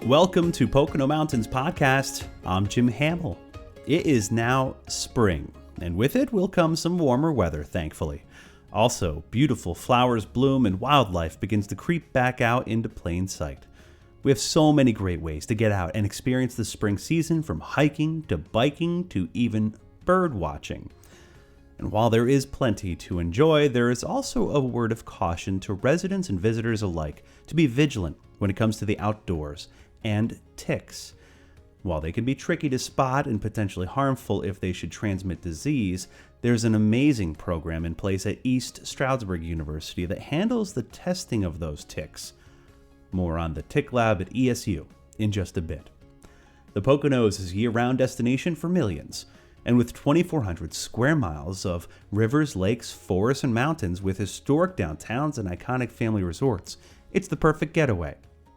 Welcome to Pocono Mountains Podcast. I'm Jim Hamill. It is now spring, and with it will come some warmer weather, thankfully. Also, beautiful flowers bloom and wildlife begins to creep back out into plain sight. We have so many great ways to get out and experience the spring season, from hiking to biking to even bird watching. And while there is plenty to enjoy, there is also a word of caution to residents and visitors alike to be vigilant when it comes to the outdoors and ticks. While they can be tricky to spot and potentially harmful if they should transmit disease, there's an amazing program in place at East Stroudsburg University that handles the testing of those ticks. More on the Tick Lab at ESU in just a bit. The Poconos is a year-round destination for millions, and with 2,400 square miles of rivers, lakes, forests, and mountains with historic downtowns and iconic family resorts, it's the perfect getaway.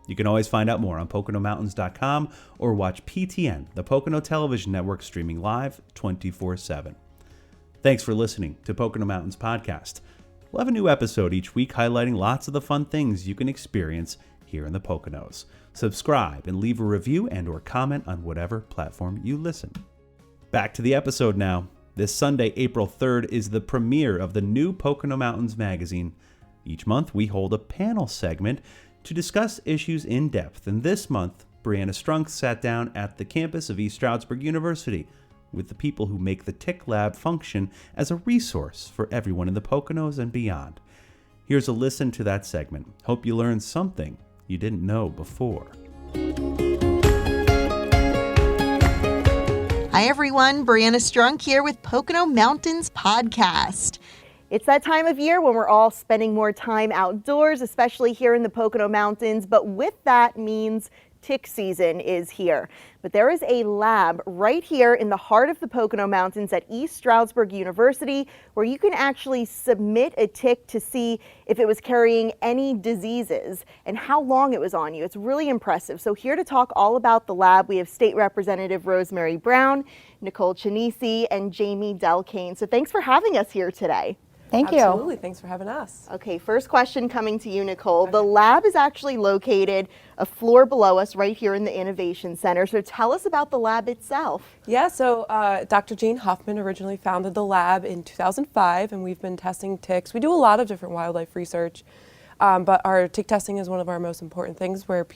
You can always find out more on PoconoMountains.com or watch PTN, the Pocono Television Network, streaming live 24/7. Thanks for listening to Pocono Mountains Podcast. We'll have a new episode each week highlighting lots of the fun things you can experience here in the Poconos. Subscribe and leave a review and or comment on whatever platform you listen. Back to the episode now. This Sunday, April 3rd, is the premiere of the new Pocono Mountains magazine. Each month, we hold a panel segment to discuss issues in depth, and this month, Brianna Strunk sat down at the campus of East Stroudsburg University with the people who make the Tick Lab function as a resource for everyone in the Poconos and beyond. Here's a listen to that segment. Hope you learned something you didn't know before. Hi everyone, Brianna Strunk here with Pocono Mountains Podcast. It's that time of year when we're all spending more time outdoors, especially here in the Pocono Mountains, but with that means tick season is here. But there is a lab right here in the heart of the Pocono Mountains at East Stroudsburg University where you can actually submit a tick to see if it was carrying any diseases and how long it was on you. It's really impressive. So here to talk all about the lab, we have State Representative Rosemary Brown, Nicole Chinisi, and Jamie Delcane. So thanks for having us here today. Thank you. Absolutely. Thanks for having us. Okay, first question coming to you, Nicole. The lab is actually located a floor below us right here in the Innovation Center. So tell us about the lab itself. Yeah, so Dr. Jane Huffman originally founded the lab in 2005, and we've been testing ticks. We do a lot of different wildlife research, but our tick testing is one of our most important things, where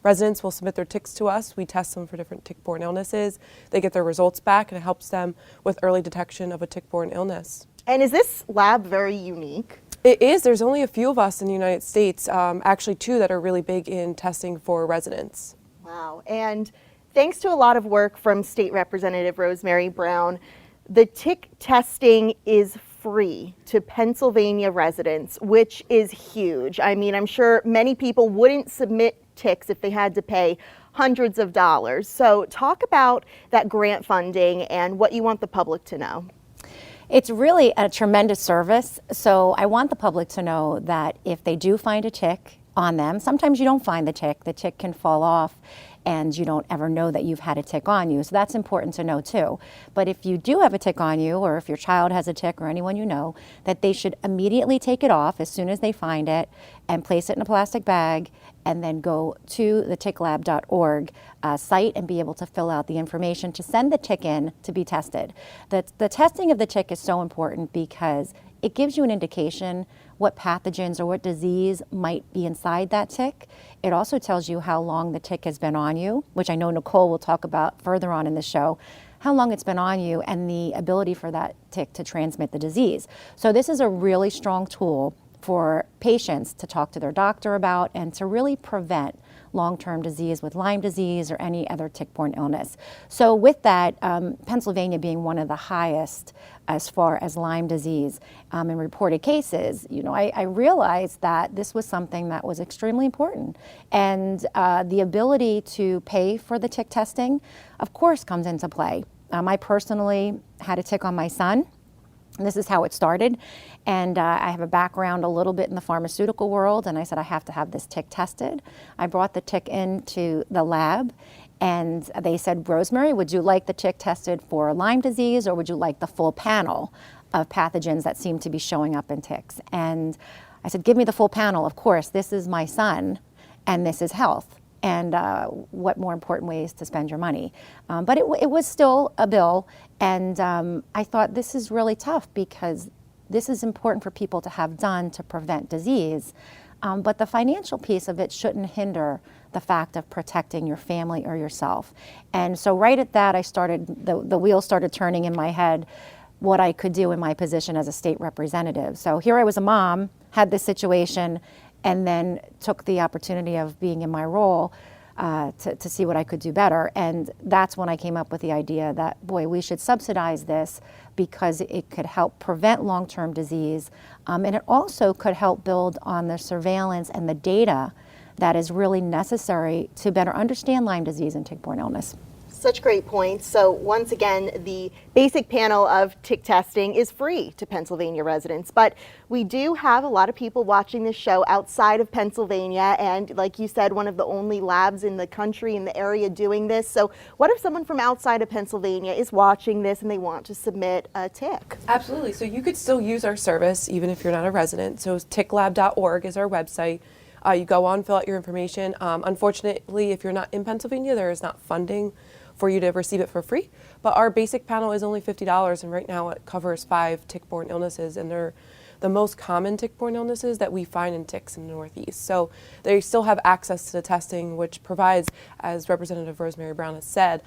residents will submit their ticks to us. We test them for different tick-borne illnesses. They get their results back, and it helps them with early detection of a tick-borne illness. And is this lab very unique? It is. There's only a few of us in the United States, actually two that are really big in testing for residents. Wow. And thanks to a lot of work from State Representative Rosemary Brown, the tick testing is free to Pennsylvania residents, which is huge. I mean, I'm sure many people wouldn't submit ticks if they had to pay hundreds of dollars. So talk about that grant funding and what you want the public to know. It's really a tremendous service. So I want the public to know that if they do find a tick on them, sometimes you don't find the tick can fall off and you don't ever know that you've had a tick on you. So that's important to know too. But if you do have a tick on you, or if your child has a tick or anyone you know, that they should immediately take it off as soon as they find it and place it in a plastic bag and then go to the ticklab.org site and be able to fill out the information to send the tick in to be tested. The testing of the tick is so important because it gives you an indication what pathogens or what disease might be inside that tick. It also tells you how long the tick has been on you, which I know Nicole will talk about further on in the show, how long it's been on you and the ability for that tick to transmit the disease. So this is a really strong tool for patients to talk to their doctor about and to really prevent long-term disease with Lyme disease or any other tick-borne illness. So with that, Pennsylvania being one of the highest as far as Lyme disease in reported cases, I realized that this was something that was extremely important. And the ability to pay for the tick testing, of course, comes into play. I personally had a tick on my son. This is how it started. And I have a background a little bit in the pharmaceutical world, and I said I have to have this tick tested. I brought the tick into the lab, and they said, Rosemary, would you like the tick tested for Lyme disease, or would you like the full panel of pathogens that seem to be showing up in ticks? And I said, give me the full panel. Of course, this is my son, and this is health. and what more important ways to spend your money. But it was still a bill, and I thought this is really tough because this is important for people to have done to prevent disease. But the financial piece of it shouldn't hinder the fact of protecting your family or yourself. And so right at that, the wheels started turning in my head what I could do in my position as a state representative. So here I was a mom, had this situation, and then took the opportunity of being in my role to see what I could do better. And that's when I came up with the idea that, boy, we should subsidize this because it could help prevent long-term disease. And it also could help build on the surveillance and the data that is really necessary to better understand Lyme disease and tick-borne illness. Such great points. So once again, the basic panel of tick testing is free to Pennsylvania residents, but we do have a lot of people watching this show outside of Pennsylvania, and like you said, one of the only labs in the country in the area doing this. So what if someone from outside of Pennsylvania is watching this and they want to submit a tick? Absolutely. So you could still use our service even if you're not a resident. So ticklab.org is our website. You go on, fill out your information. Unfortunately, if you're not in Pennsylvania, there is not funding for you to receive it for free. But our basic panel is only $50, and right now it covers 5 tick-borne illnesses, and they're the most common tick-borne illnesses that we find in ticks in the Northeast. So they still have access to the testing, which provides, as Representative Rosemary Brown has said,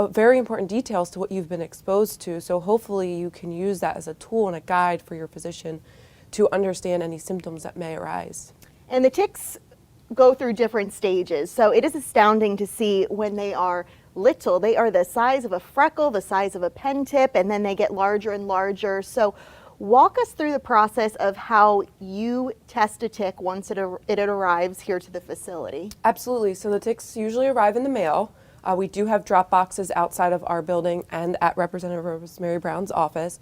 very important details to what you've been exposed to. So hopefully you can use that as a tool and a guide for your physician to understand any symptoms that may arise. And the ticks go through different stages. So it is astounding to see when they are little. They are the size of a freckle, the size of a pen tip, and then they get larger and larger. So walk us through the process of how you test a tick once it arrives here to the facility. Absolutely. So the ticks usually arrive in the mail. We do have drop boxes outside of our building and at Representative Rosemary Brown's office.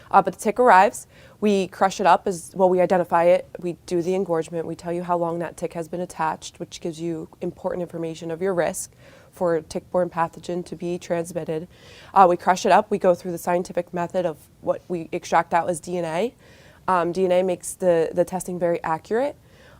But the tick arrives, we crush it up we identify it, we do the engorgement, we tell you how long that tick has been attached, which gives you important information of your risk for tick-borne pathogen to be transmitted. We crush it up, we go through the scientific method of what we extract out as DNA. DNA makes the testing very accurate.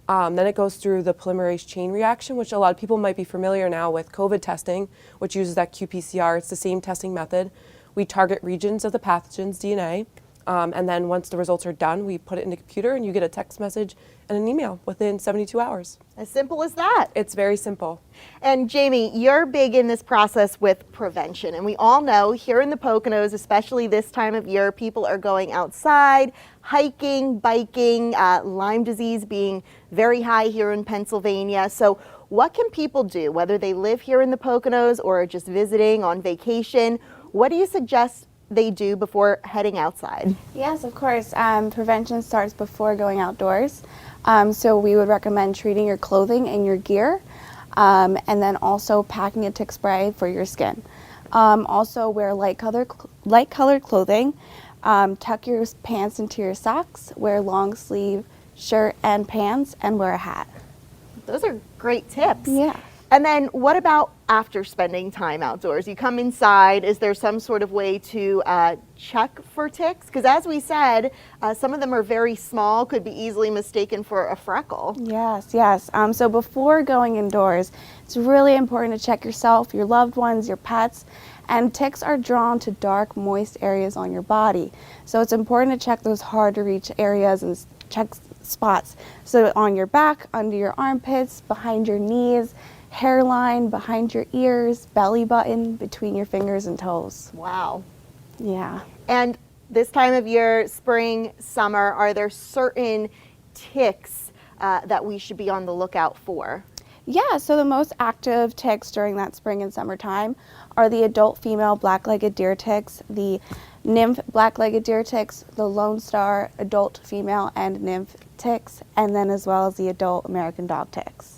Then it goes through the polymerase chain reaction, which a lot of people might be familiar now with COVID testing, which uses that qPCR. It's the same testing method. We target regions of the pathogen's DNA, and then once the results are done, we put it in the computer and you get a text message and an email within 72 hours. As simple as that. It's very simple. And Jamie, you're big in this process with prevention, and we all know here in the Poconos, especially this time of year, people are going outside, hiking, biking, Lyme disease being very high here in Pennsylvania. So what can people do, whether they live here in the Poconos or are just visiting on vacation? What do you suggest they do before heading outside? Yes, of course. Prevention starts before going outdoors. So we would recommend treating your clothing and your gear, and then also packing a tick spray for your skin. Also wear light-colored clothing. Tuck your pants into your socks. Wear long sleeve shirt and pants, and wear a hat. Those are great tips. Yeah. And then what about after spending time outdoors? You come inside, is there some sort of way to check for ticks? Because as we said, some of them are very small, could be easily mistaken for a freckle. Yes, yes. So before going indoors, it's really important to check yourself, your loved ones, your pets, and ticks are drawn to dark, moist areas on your body. So it's important to check those hard to reach areas and check spots. So on your back, under your armpits, behind your knees, hairline, behind your ears, belly button, between your fingers and toes. Wow. Yeah. And this time of year, spring, summer, are there certain ticks that we should be on the lookout for? Yeah, so the most active ticks during that spring and summertime are the adult female black-legged deer ticks, the nymph black-legged deer ticks, the Lone Star adult female and nymph ticks, and then as well as the adult American dog ticks.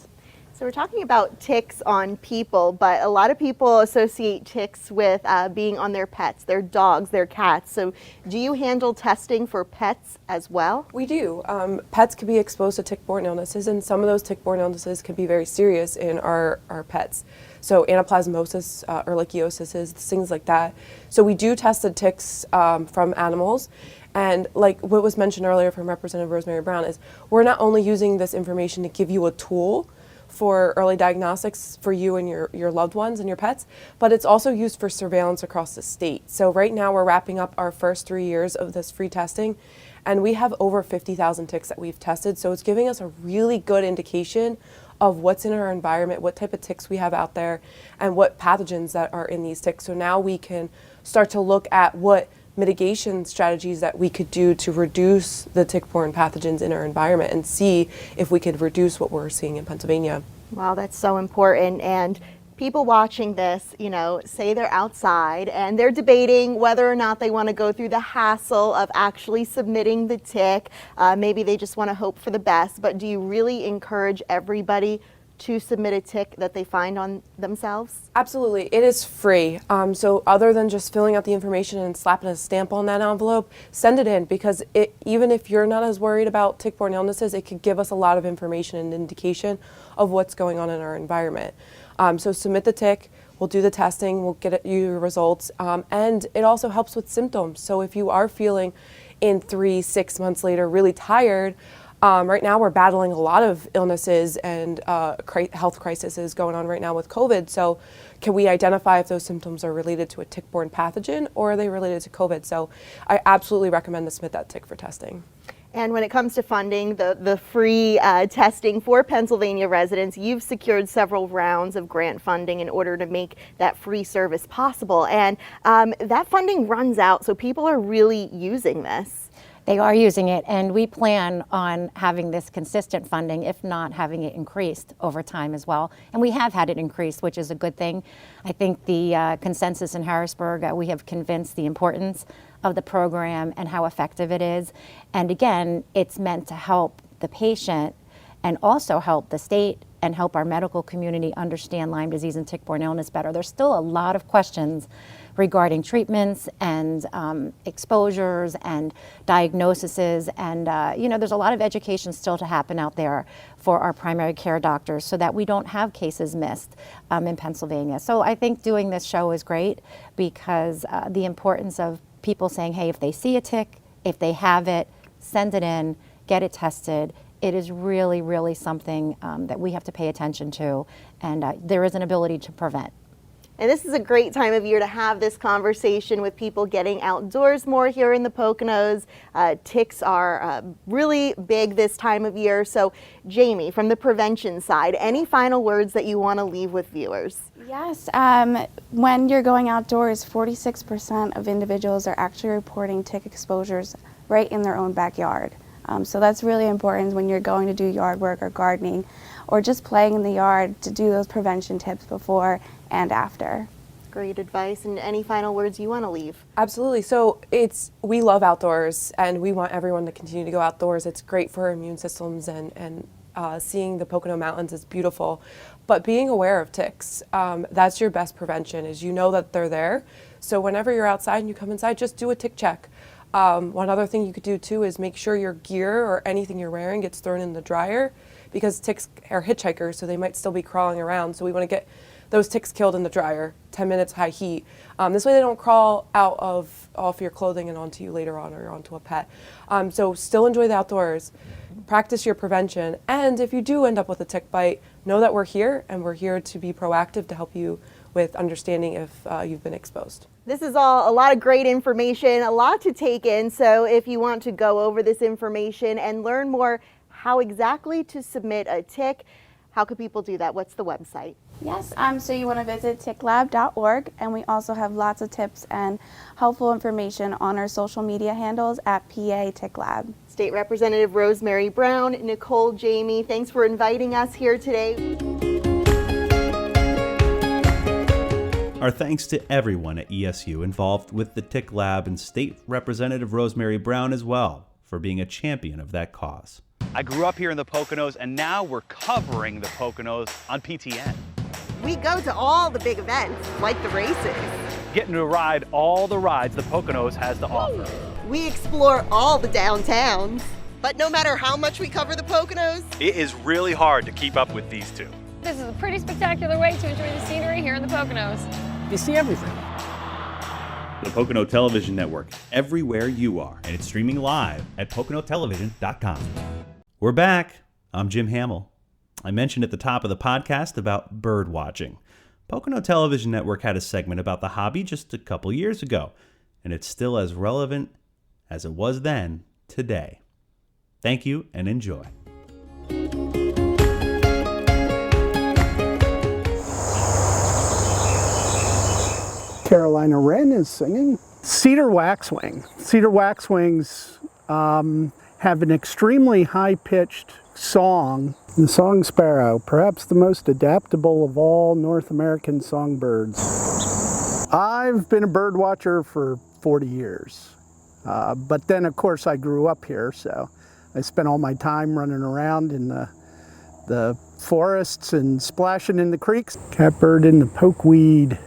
So we're talking about ticks on people, but a lot of people associate ticks with being on their pets, their dogs, their cats. So do you handle testing for pets as well? We do. Pets can be exposed to tick-borne illnesses, and some of those tick-borne illnesses can be very serious in our pets. So anaplasmosis, ehrlichiosis, things like that. So we do test the ticks from animals. And like what was mentioned earlier from Representative Rosemary Brown is we're not only using this information to give you a tool for early diagnostics for you and your loved ones and your pets, but it's also used for surveillance across the state. So right now we're wrapping up our first 3 years of this free testing, and we have over 50,000 ticks that we've tested. So it's giving us a really good indication of what's in our environment, what type of ticks we have out there, and what pathogens that are in these ticks. So now we can start to look at what mitigation strategies that we could do to reduce the tick-borne pathogens in our environment and see if we could reduce what we're seeing in Pennsylvania. Wow, that's so important. And people watching this, say they're outside and they're debating whether or not they want to go through the hassle of actually submitting the tick. Maybe they just want to hope for the best, but do you really encourage everybody to submit a tick that they find on themselves? Absolutely. It is free. So other than just filling out the information and slapping a stamp on that envelope, send it in, because even if you're not as worried about tick-borne illnesses, it could give us a lot of information and indication of what's going on in our environment. So submit the tick, we'll do the testing, we'll get you your results, and it also helps with symptoms. So if you are feeling in 3-6 months later really tired, right now we're battling a lot of illnesses and health crises going on right now with COVID. So can we identify if those symptoms are related to a tick-borne pathogen or are they related to COVID? So I absolutely recommend to submit that tick for testing. And when it comes to funding the free testing for Pennsylvania residents, you've secured several rounds of grant funding in order to make that free service possible. And that funding runs out, so people are really using this. They are using it, and we plan on having this consistent funding, if not having it increased over time as well. And we have had it increased, which is a good thing. I think the consensus in Harrisburg, we have convinced the importance of the program and how effective it is. And again, it's meant to help the patient and also help the state and help our medical community understand Lyme disease and tick-borne illness better. There's still a lot of questions regarding treatments and exposures and diagnoses, and there's a lot of education still to happen out there for our primary care doctors so that we don't have cases missed in Pennsylvania. So I think doing this show is great because the importance of people saying, hey, if they see a tick, if they have it, send it in, get it tested. It is really, really something that we have to pay attention to, and there is an ability to prevent. And this is a great time of year to have this conversation with people getting outdoors more here in the Poconos. Ticks are really big this time of year. So Jamie, from the prevention side, any final words that you want to leave with viewers? Yes, when you're going outdoors, 46% of individuals are actually reporting tick exposures right in their own backyard. So that's really important when you're going to do yard work or gardening or just playing in the yard to do those prevention tips before and after. Great advice. And any final words you want to leave? Absolutely. So we love outdoors and we want everyone to continue to go outdoors. It's great for our immune systems and seeing the Pocono Mountains is beautiful. But being aware of ticks, that's your best prevention, is you know that they're there. So whenever you're outside and you come inside, just do a tick check. One other thing you could do too is make sure your gear or anything you're wearing gets thrown in the dryer, because ticks are hitchhikers, so they might still be crawling around. So we want to get those ticks killed in the dryer, 10 minutes high heat. This way they don't crawl out off your clothing and onto you later on or onto a pet. So still enjoy the outdoors, practice your prevention, and if you do end up with a tick bite, know that we're here and we're here to be proactive to help you with understanding if you've been exposed. This is all a lot of great information, a lot to take in. So if you want to go over this information and learn more how exactly to submit a tick, how could people do that? What's the website? Yes, so you want to visit ticklab.org, and we also have lots of tips and helpful information on our social media handles at PA Tick Lab. State Representative Rosemary Brown, Nicole, Jamie, thanks for inviting us here today. Our thanks to everyone at ESU involved with the Tick Lab and State Representative Rosemary Brown as well for being a champion of that cause. I grew up here in the Poconos, and now we're covering the Poconos on PTN. We go to all the big events, like the races. Getting to ride all the rides the Poconos has to offer. We explore all the downtowns. But no matter how much we cover the Poconos, it is really hard to keep up with these two. This is a pretty spectacular way to enjoy the scenery here in the Poconos. You see everything. The Pocono Television Network, everywhere you are, and it's streaming live at PoconoTelevision.com. We're back. I'm Jim Hamill. I mentioned at the top of the podcast about bird watching. Pocono Television Network had a segment about the hobby just a couple years ago, and it's still as relevant as it was then today. Thank you and enjoy. Carolina Wren is singing. Cedar waxwing. Cedar waxwings have an extremely high-pitched song. The song sparrow, perhaps the most adaptable of all North American songbirds. I've been a bird watcher for 40 years. But then, of course, I grew up here, so I spent all my time running around in the forests and splashing in the creeks. Catbird in the pokeweed.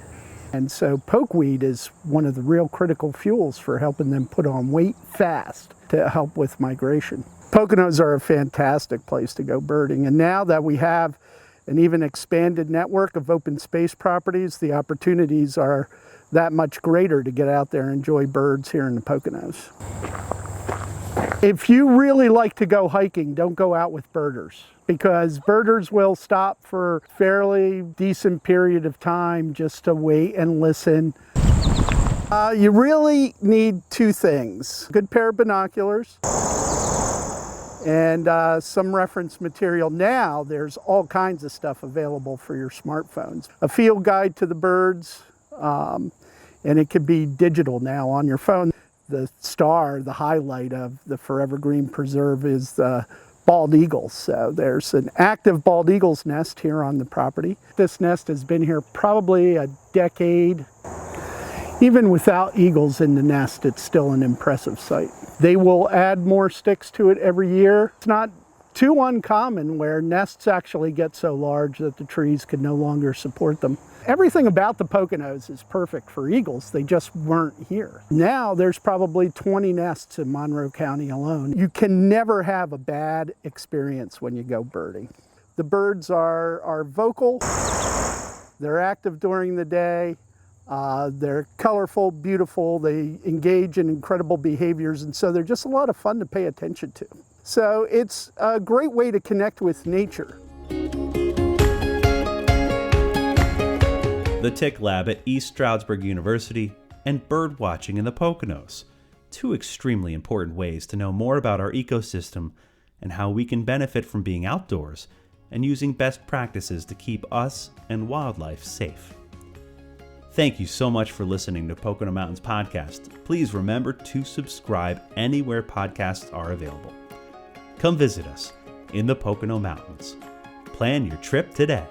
And so pokeweed is one of the real critical fuels for helping them put on weight fast to help with migration. Poconos are a fantastic place to go birding, and now that we have an even expanded network of open space properties, the opportunities are that much greater to get out there and enjoy birds here in the Poconos. If you really like to go hiking, don't go out with birders, because birders will stop for a fairly decent period of time just to wait and listen. You really need two things: a good pair of binoculars and some reference material. Now there's all kinds of stuff available for your smartphones. A field guide to the birds, and it could be digital now on your phone. The star, the highlight of the Forever Green Preserve is the bald eagles. So there's an active bald eagle's nest here on the property. This nest has been here probably a decade. Even without eagles in the nest, it's still an impressive sight. They will add more sticks to it every year. It's not too uncommon where nests actually get so large that the trees can no longer support them. Everything about the Poconos is perfect for eagles. They just weren't here. Now there's probably 20 nests in Monroe County alone. You can never have a bad experience when you go birding. The birds are vocal, they're active during the day, they're colorful, beautiful, they engage in incredible behaviors, and so they're just a lot of fun to pay attention to. So it's a great way to connect with nature. The Tick Lab at East Stroudsburg University, and bird watching in the Poconos. Two extremely important ways to know more about our ecosystem and how we can benefit from being outdoors and using best practices to keep us and wildlife safe. Thank you so much for listening to Pocono Mountains Podcast. Please remember to subscribe anywhere podcasts are available. Come visit us in the Pocono Mountains. Plan your trip today.